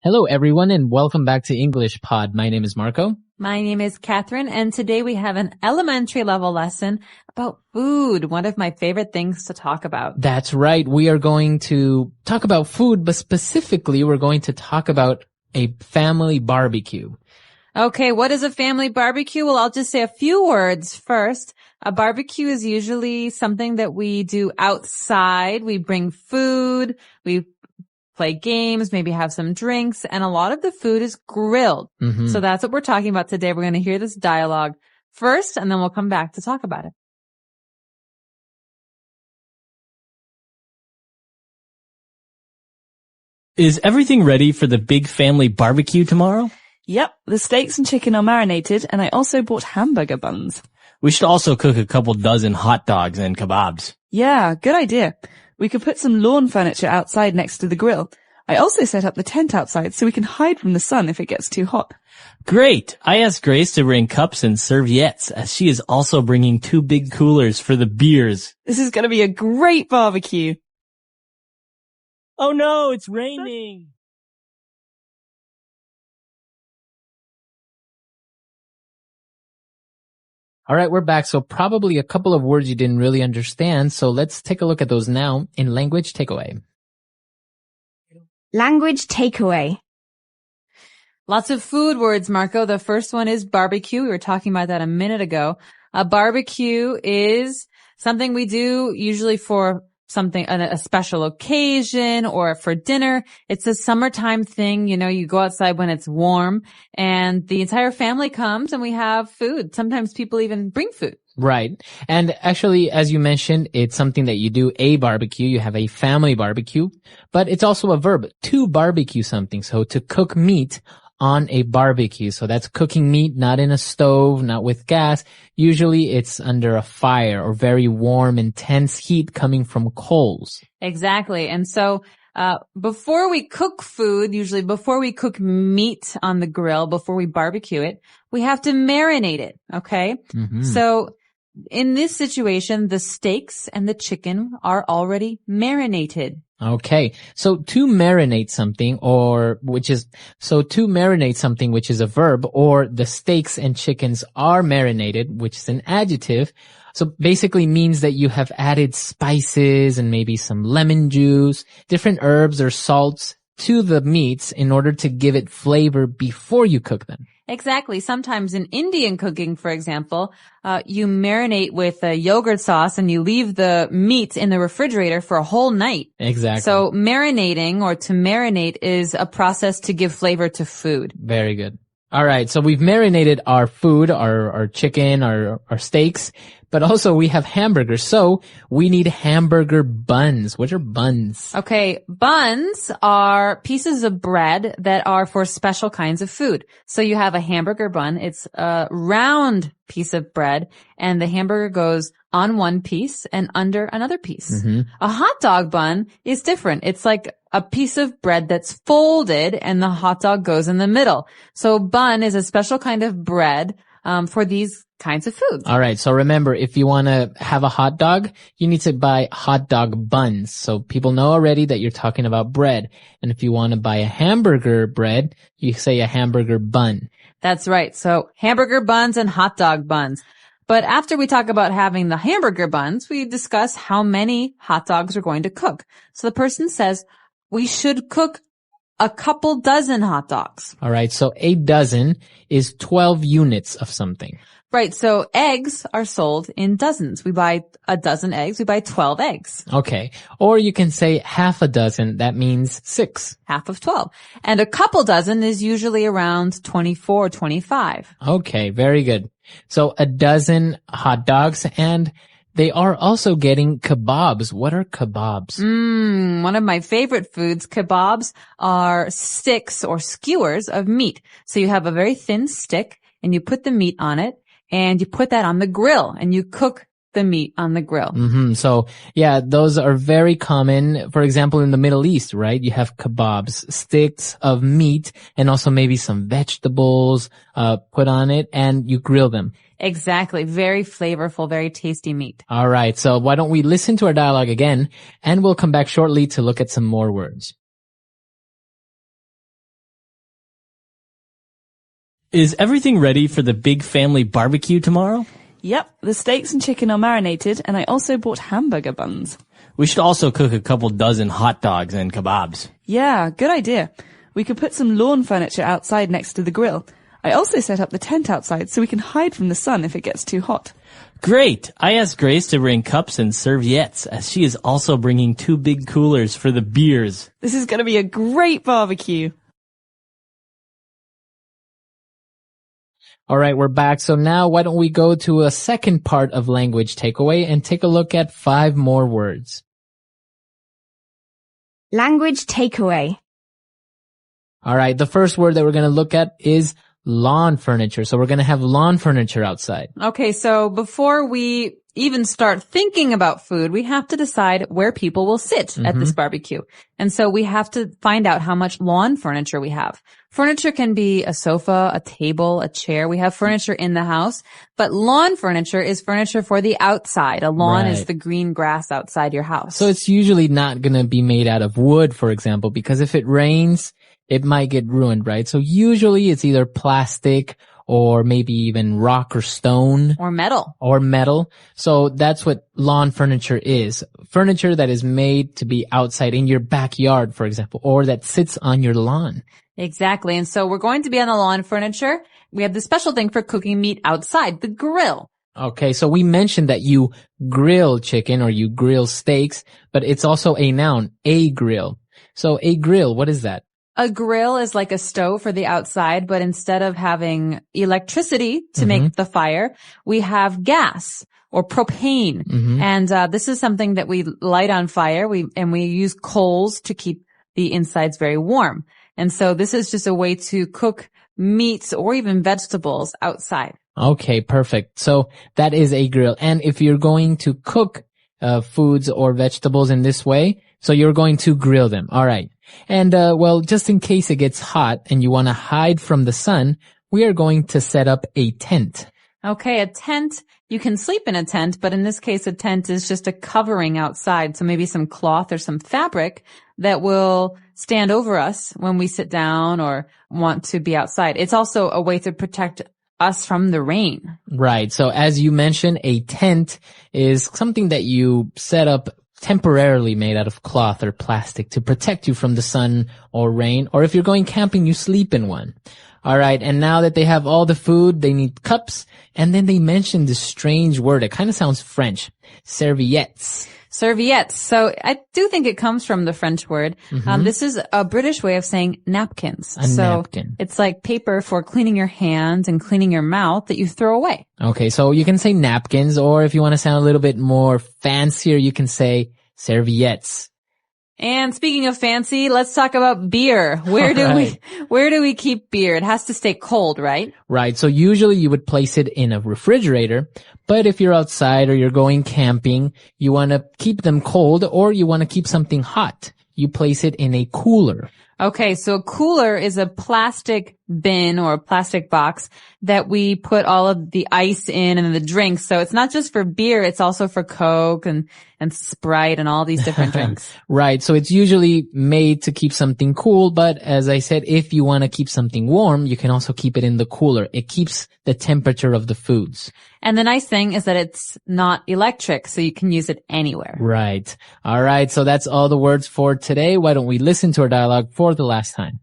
Hello, everyone, and welcome back to English Pod. My name is Marco. My name is Catherine, and today we have an elementary level lesson about food, one of my favorite things to talk about. That's right. We are going to talk about food, but specifically we're going to talk about a family barbecue. Okay, what is a family barbecue? Well, I'll just say a few words first. A barbecue is usually something that we do outside. We bring food, we play games, maybe have some drinks, and a lot of the food is grilled. So that's what we're talking about today. We're going to hear this dialogue first, and then we'll come back to talk about it. Is everything ready for the big family barbecue tomorrow? Yep, the steaks and chicken are marinated, and I also bought hamburger buns. We should also cook a couple dozen hot dogs and kebabs. Yeah, good idea. We could put some lawn furniture outside next to the grill. I also set up the tent outside so we can hide from the sun if it gets too hot. Great! I asked Grace to bring cups and serviettes, as she is also bringing 2 big coolers for the beers. This is going to be a great barbecue. Oh no, it's raining! All right, we're back. So probably a couple of words you didn't really understand. So let's take a look at those now in language takeaway. Language takeaway. Lots of food words, Marco. The first one is barbecue. We were talking about that a minute ago. A barbecue is something we do usually for something, a special occasion or for dinner. It's a summertime thing. You know, you go outside when it's warm and the entire family comes and we have food. Sometimes people even bring food. Right. And actually, as you mentioned, it's something that you do a barbecue. You have a family barbecue, but it's also a verb to barbecue something. So to cook meat on a barbecue. So that's cooking meat, not in a stove, not with gas. Usually it's under a fire or very warm, intense heat coming from coals. Exactly. And so, before we cook food, usually before we cook meat on the grill, before we barbecue it, we have to marinate it. Okay. So in this situation, the steaks and the chicken are already marinated. Okay. So to marinate something which is a verb, or the steaks and chickens are marinated, which is an adjective. So basically means that you have added spices and maybe some lemon juice, different herbs or salts to the meats in order to give it flavor before you cook them. Exactly. Sometimes in Indian cooking, for example, you marinate with a yogurt sauce and you leave the meat in the refrigerator for a whole night. Exactly. So marinating or to marinate is a process to give flavor to food. Very good. All right. So we've marinated our food, our chicken, our steaks, but also we have hamburgers. So we need hamburger buns. What are buns? Okay. Buns are pieces of bread that are for special kinds of food. So you have a hamburger bun. It's a round piece of bread and the hamburger goes on one piece and under another piece. A hot dog bun is different. It's like a piece of bread that's folded and the hot dog goes in the middle. So bun is a special kind of bread for these kinds of foods. All right. So remember, if you want to have a hot dog, you need to buy hot dog buns. So people know already that you're talking about bread. And if you want to buy a hamburger bread, you say a hamburger bun. That's right. So hamburger buns and hot dog buns. But after we talk about having the hamburger buns, we discuss how many hot dogs we're going to cook. So the person says we should cook a couple dozen hot dogs. All right. So a dozen is 12 units of something. Right. So eggs are sold in dozens. We buy a dozen eggs. We buy 12 eggs. Okay. Or you can say half a dozen. That means 6. Half of 12. And a couple dozen is usually around 24, 25. Okay. Very good. So a dozen hot dogs, and they are also getting kebabs. What are kebabs? One of my favorite foods. Kebabs are sticks or skewers of meat. So you have a very thin stick and you put the meat on it and you put that on the grill and you cook the meat on the grill. So yeah, those are very common. For example, in the Middle East, right? You have kebabs, sticks of meat, and also maybe some vegetables, put on it, and you grill them. Exactly. Very flavorful, very tasty meat. All right. So why don't we listen to our dialogue again, and we'll come back shortly to look at some more words. Is everything ready for the big family barbecue tomorrow? Yep, the steaks and chicken are marinated, and I also bought hamburger buns. We should also cook a couple dozen hot dogs and kebabs. Yeah, good idea. We could put some lawn furniture outside next to the grill. I also set up the tent outside so we can hide from the sun if it gets too hot. Great! I asked Grace to bring cups and serviettes, as she is also bringing 2 big coolers for the beers. This is going to be a great barbecue. All right, we're back. So now why don't we go to a second part of language takeaway and take a look at 5 more words. Language takeaway. All right, the first word that we're going to look at is lawn furniture. So we're going to have lawn furniture outside. Okay, so before we even start thinking about food, we have to decide where people will sit at this barbecue. And so we have to find out how much lawn furniture we have. Furniture can be a sofa, a table, a chair. We have furniture in the house, but lawn furniture is furniture for the outside. A lawn is the green grass outside your house. So it's usually not going to be made out of wood, for example, because if it rains, it might get ruined, right? So usually it's either plastic or maybe even rock or stone. Or metal. Or metal. So that's what lawn furniture is. Furniture that is made to be outside in your backyard, for example, or that sits on your lawn. Exactly. And so we're going to be on the lawn furniture. We have the special thing for cooking meat outside, the grill. Okay, so we mentioned that you grill chicken or you grill steaks, but it's also a noun, a grill. So a grill, what is that? A grill is like a stove for the outside, but instead of having electricity to make the fire, we have gas or propane. And this is something that we light on fire. We use coals to keep the insides very warm. And so this is just a way to cook meats or even vegetables outside. Okay, perfect. So that is a grill. And if you're going to cook foods or vegetables in this way, so you're going to grill them. All right. And, well, just in case it gets hot and you want to hide from the sun, we are going to set up a tent. Okay, a tent. You can sleep in a tent, but in this case, a tent is just a covering outside. So maybe some cloth or some fabric that will stand over us when we sit down or want to be outside. It's also a way to protect us from the rain. Right. So as you mentioned, a tent is something that you set up temporarily made out of cloth or plastic to protect you from the sun or rain. Or if you're going camping, you sleep in one. All right. And now that they have all the food, they need cups. And then they mentioned this strange word. It kind of sounds French. Serviettes. Serviettes. So I do think it comes from the French word. This is a British way of saying napkins. A napkin. It's like paper for cleaning your hands and cleaning your mouth that you throw away. Okay. So you can say napkins, or if you want to sound a little bit more fancier, you can say serviettes. And speaking of fancy, let's talk about beer. Where do we keep beer? It has to stay cold, right? Right. So usually you would place it in a refrigerator, but if you're outside or you're going camping, you want to keep them cold or you want to keep something hot. You place it in a cooler. Okay, so a cooler is a plastic bin or a plastic box that we put all of the ice in and the drinks. So it's not just for beer, it's also for Coke and Sprite and all these different drinks. Right, so it's usually made to keep something cool, but as I said, if you want to keep something warm, you can also keep it in the cooler. It keeps the temperature of the foods. And the nice thing is that it's not electric, so you can use it anywhere. Right. All right, so that's all the words for today. Why don't we listen to our dialogue for the last time?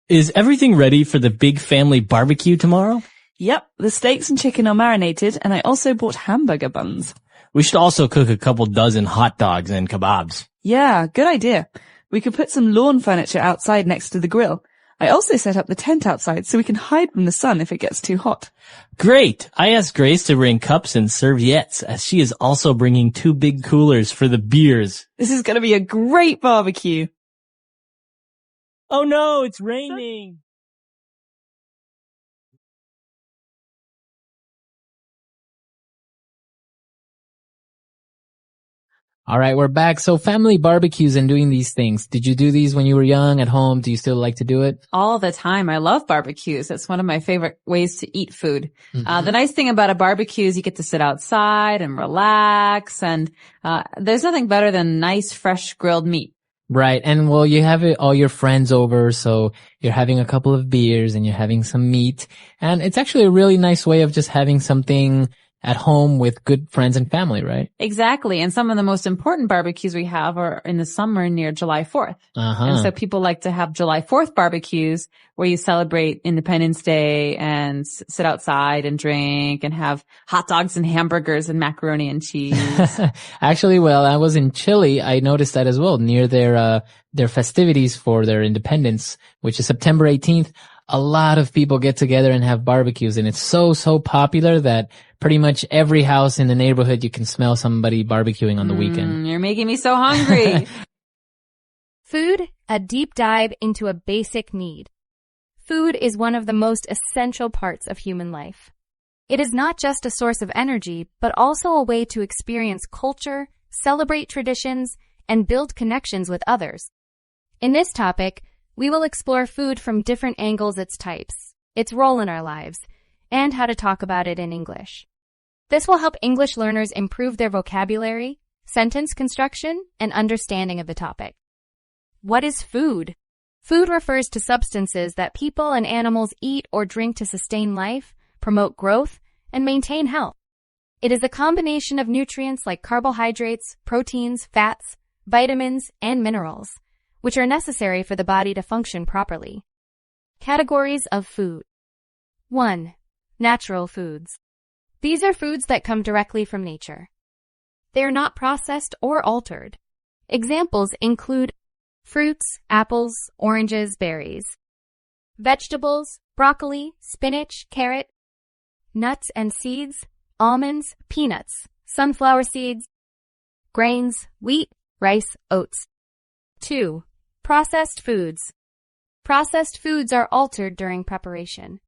Is everything ready for the big family barbecue tomorrow? Yep, the steaks and chicken are marinated, and I also bought hamburger buns. We should also cook a couple dozen hot dogs and kebabs. Yeah, good idea. We could put some lawn furniture outside next to the grill. I also set up the tent outside so we can hide from the sun if it gets too hot. Great! I asked Grace to bring cups and serviettes, as she is also bringing 2 big coolers for the beers. This is going to be a great barbecue. Oh no, it's raining! All right, we're back. So family barbecues and doing these things. Did you do these when you were young at home? Do you still like to do it? All the time. I love barbecues. It's one of my favorite ways to eat food. The nice thing about a barbecue is you get to sit outside and relax, and there's nothing better than nice, fresh grilled meat. Right. And well, you have all your friends over, so you're having a couple of beers and you're having some meat. And it's actually a really nice way of just having something at home with good friends and family, right? Exactly. And some of the most important barbecues we have are in the summer near July 4th. And so people like to have July 4th barbecues where you celebrate Independence Day and sit outside and drink and have hot dogs and hamburgers and macaroni and cheese. Actually, well, I was in Chile. I noticed that as well near their festivities for their independence, which is September 18th. A lot of people get together and have barbecues, and it's so popular that pretty much every house in the neighborhood you can smell somebody barbecuing on the weekend. You're making me so hungry. Food, a deep dive into a basic need. Food is one of the most essential parts of human life. It is not just a source of energy, but also a way to experience culture, celebrate traditions, and build connections with others. In this topic, we will explore food from different angles, its types, its role in our lives, and how to talk about it in English. This will help English learners improve their vocabulary, sentence construction, and understanding of the topic. What is food? Food refers to substances that people and animals eat or drink to sustain life, promote growth, and maintain health. It is a combination of nutrients like carbohydrates, proteins, fats, vitamins, and minerals, which are necessary for the body to function properly. Categories of food. 1. Natural foods. These are foods that come directly from nature. They are not processed or altered. Examples include fruits, apples, oranges, berries. Vegetables, broccoli, spinach, carrot, nuts and seeds, almonds, peanuts, sunflower seeds, grains, wheat, rice, oats. 2. Processed foods. Processed foods are altered during preparation.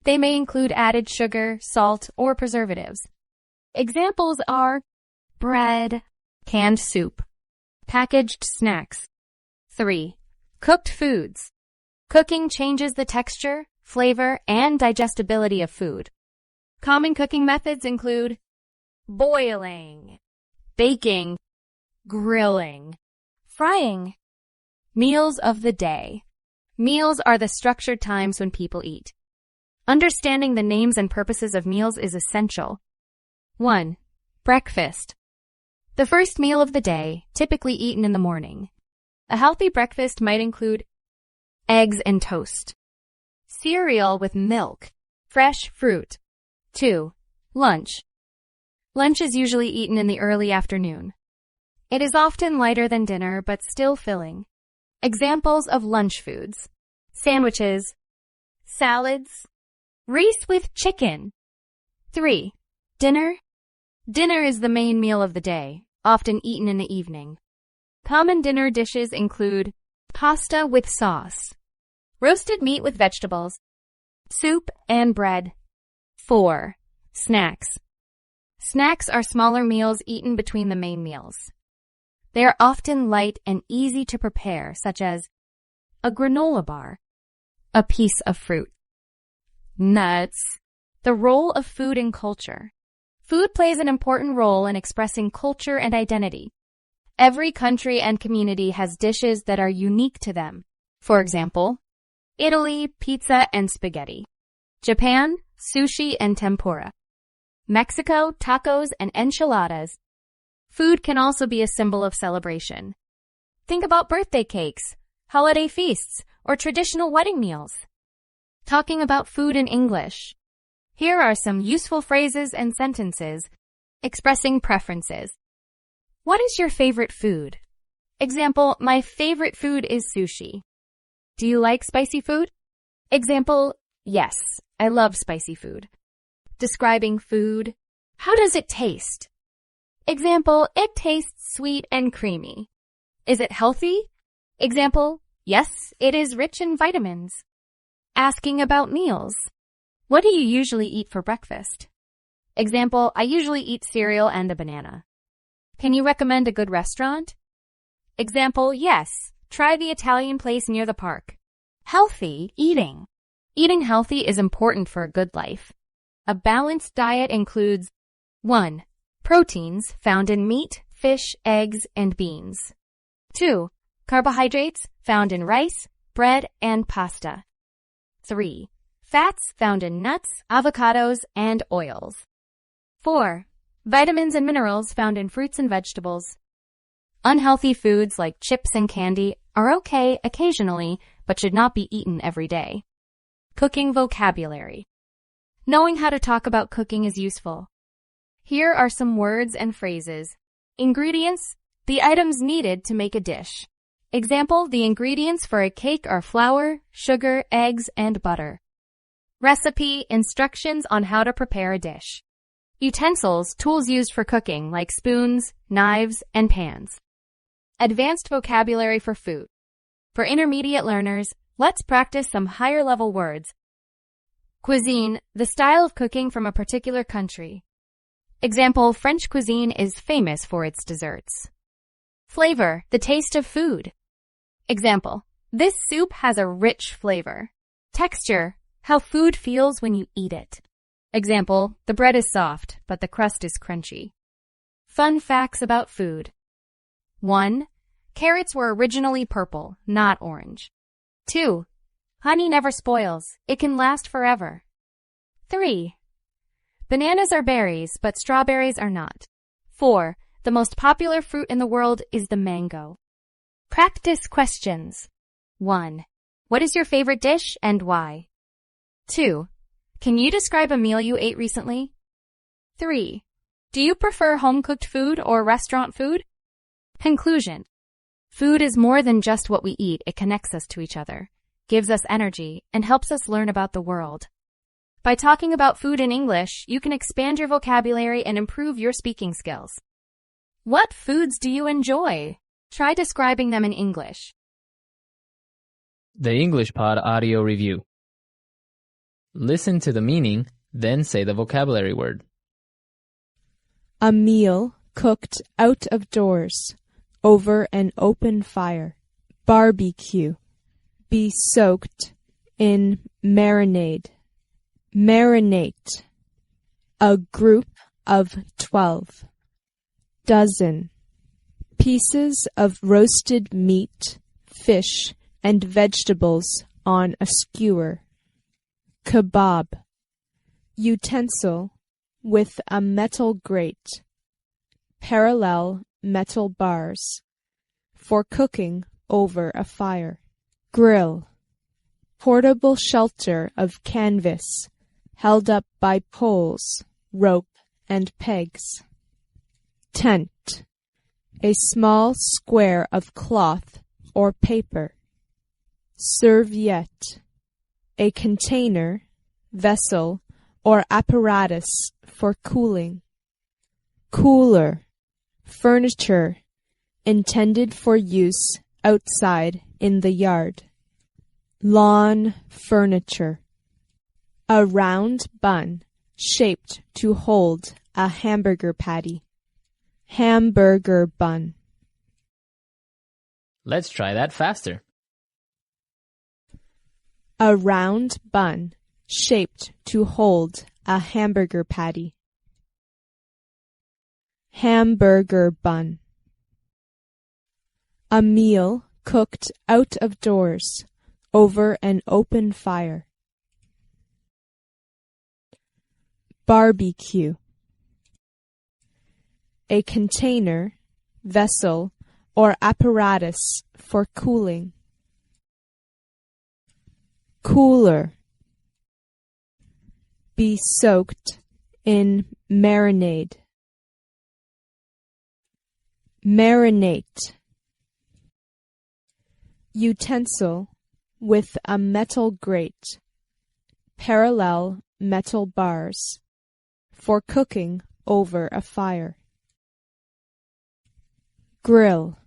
They may include added sugar, salt, or preservatives. Examples are bread, canned soup, packaged snacks. 3. Cooked foods. Cooking changes the texture, flavor, and digestibility of food. Common cooking methods include boiling, baking, grilling, frying. Meals of the day. Meals are the structured times when people eat. Understanding the names and purposes of meals is essential. 1. Breakfast. The first meal of the day, typically eaten in the morning. A healthy breakfast might include eggs and toast, cereal with milk, fresh fruit. 2. Lunch. Lunch is usually eaten in the early afternoon. It is often lighter than dinner, but still filling. Examples of lunch foods: sandwiches, salads, rice with chicken. 3. Dinner. Dinner is the main meal of the day, often eaten in the evening. Common dinner dishes include pasta with sauce, roasted meat with vegetables, soup and bread. 4. Snacks. Snacks are smaller meals eaten between the main meals. They are often light and easy to prepare, such as a granola bar, a piece of fruit. Nuts. The role of food in culture. Food plays an important role in expressing culture and identity. Every country and community has dishes that are unique to them. For example, Italy, pizza and spaghetti. Japan, sushi and tempura. Mexico, tacos and enchiladas. Food can also be a symbol of celebration. Think about birthday cakes, holiday feasts, or traditional wedding meals. Talking about food in English. Here are some useful phrases and sentences expressing preferences. What is your favorite food? Example, my favorite food is sushi. Do you like spicy food? Example, yes, I love spicy food. Describing food. How does it taste? Example, it tastes sweet and creamy. Is it healthy? Example, yes, it is rich in vitamins. Asking about meals. What do you usually eat for breakfast? Example, I usually eat cereal and a banana. Can you recommend a good restaurant? Example, yes, try the Italian place near the park. Healthy eating. Eating healthy is important for a good life. A balanced diet includes 1. Proteins found in meat, fish, eggs, and beans. 2. Carbohydrates found in rice, bread, and pasta. 3. Fats found in nuts, avocados, and oils. 4. Vitamins and minerals found in fruits and vegetables. Unhealthy foods like chips and candy are okay occasionally, but should not be eaten every day. Cooking vocabulary. Knowing how to talk about cooking is useful. Here are some words and phrases. Ingredients, the items needed to make a dish. Example, the ingredients for a cake are flour, sugar, eggs, and butter. Recipe, instructions on how to prepare a dish. Utensils, tools used for cooking like spoons, knives, and pans. Advanced vocabulary for food. For intermediate learners, let's practice some higher-level words. Cuisine, the style of cooking from a particular country. Example, French cuisine is famous for its desserts. Flavor, the taste of food. Example, this soup has a rich flavor. Texture, how food feels when you eat it. Example, the bread is soft, but the crust is crunchy. Fun facts about food. 1. Carrots were originally purple, not orange. 2. Honey never spoils. It can last forever. 3. Bananas are berries, but strawberries are not. 4. The most popular fruit in the world is the mango. Practice questions. 1. What is your favorite dish and why? 2. Can you describe a meal you ate recently? 3. Do you prefer home-cooked food or restaurant food? Conclusion. Food is more than just what we eat. It connects us to each other, gives us energy, and helps us learn about the world. By talking about food in English, you can expand your vocabulary and improve your speaking skills. What foods do you enjoy? Try describing them in English. The English Pod Audio Review. Listen to the meaning, then say the vocabulary word. A meal cooked out of doors, over an open fire. Barbecue. Be soaked in marinade. Marinate. A group of 12. Dozen. Pieces of roasted meat, fish, and vegetables on a skewer. Kebab. Utensil with a metal grate. Parallel metal bars for cooking over a fire. Grill. Portable shelter of canvas held up by poles, rope, and pegs. Tent. A small square of cloth or paper. Serviette. A container, vessel, or apparatus for cooling. Cooler. Furniture intended for use outside in the yard. Lawn furniture. A round bun shaped to hold a hamburger patty. Hamburger bun. Let's try that faster. A round bun shaped to hold a hamburger patty. Hamburger bun. A meal cooked out of doors, over an open fire. Barbecue. A container, vessel, or apparatus for cooling. Cooler. Be soaked in marinade. Marinate. Utensil with a metal grate. Parallel metal bars for cooking over a fire. Grill.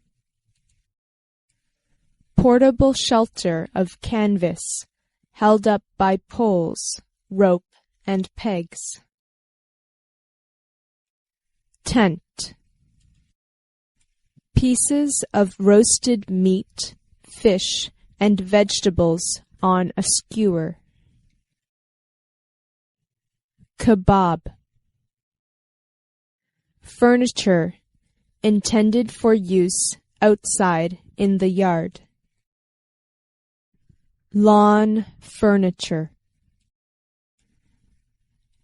Portable shelter of canvas held up by poles, rope, and pegs. Tent. Pieces of roasted meat, fish, and vegetables on a skewer. Kebab. Furniture intended for use outside in the yard. Lawn furniture.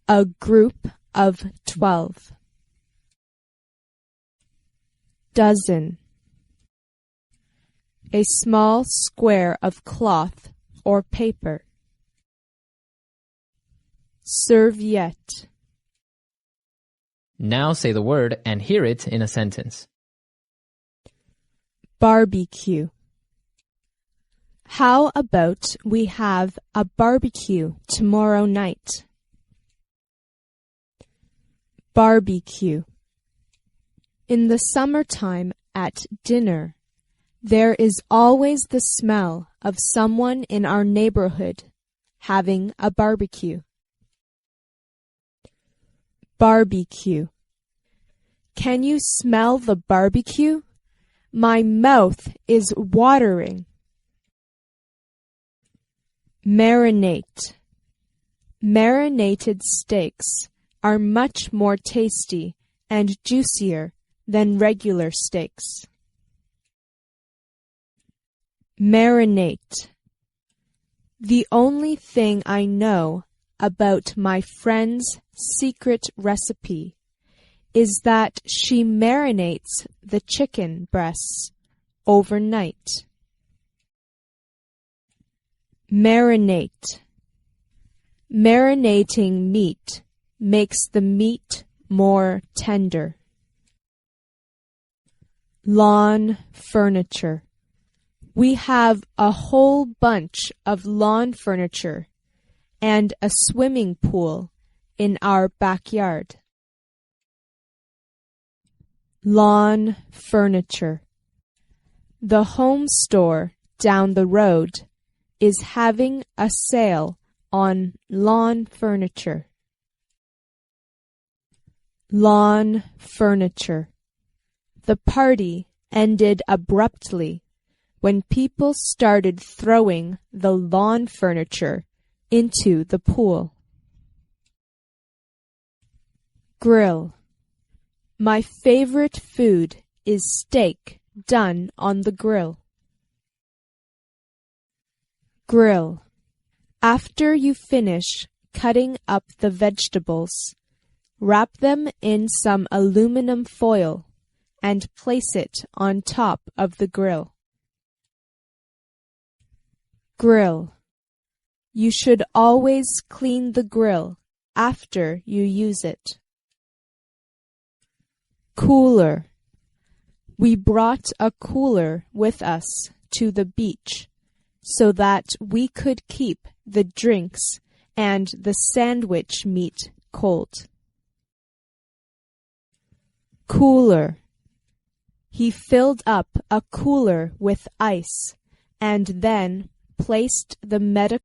A group of 12. Dozen. A small square of cloth or paper. Serviette. Now say the word and hear it in a sentence. Barbecue. How about we have a barbecue tomorrow night? Barbecue. In the summertime at dinner, there is always the smell of someone in our neighborhood having a barbecue. Barbecue. Can you smell the barbecue? My mouth is watering. Marinate. Marinated steaks are much more tasty and juicier than regular steaks. Marinate. The only thing I know about my friend's secret recipe is that she marinates the chicken breasts overnight. Marinate. Marinating meat makes the meat more tender. Lawn furniture. We have a whole bunch of lawn furniture and a swimming pool in our backyard. Lawn furniture. The home store down the road is having a sale on lawn furniture. Lawn furniture. The party ended abruptly when people started throwing the lawn furniture into the pool. Grill. My favorite food is steak done on the grill. Grill. After you finish cutting up the vegetables, wrap them in some aluminum foil and place it on top of the grill. Grill. You should always clean the grill after you use it. Cooler. We brought a cooler with us to the beach so that we could keep the drinks and the sandwich meat cold. Cooler. He filled up a cooler with ice and then placed the medical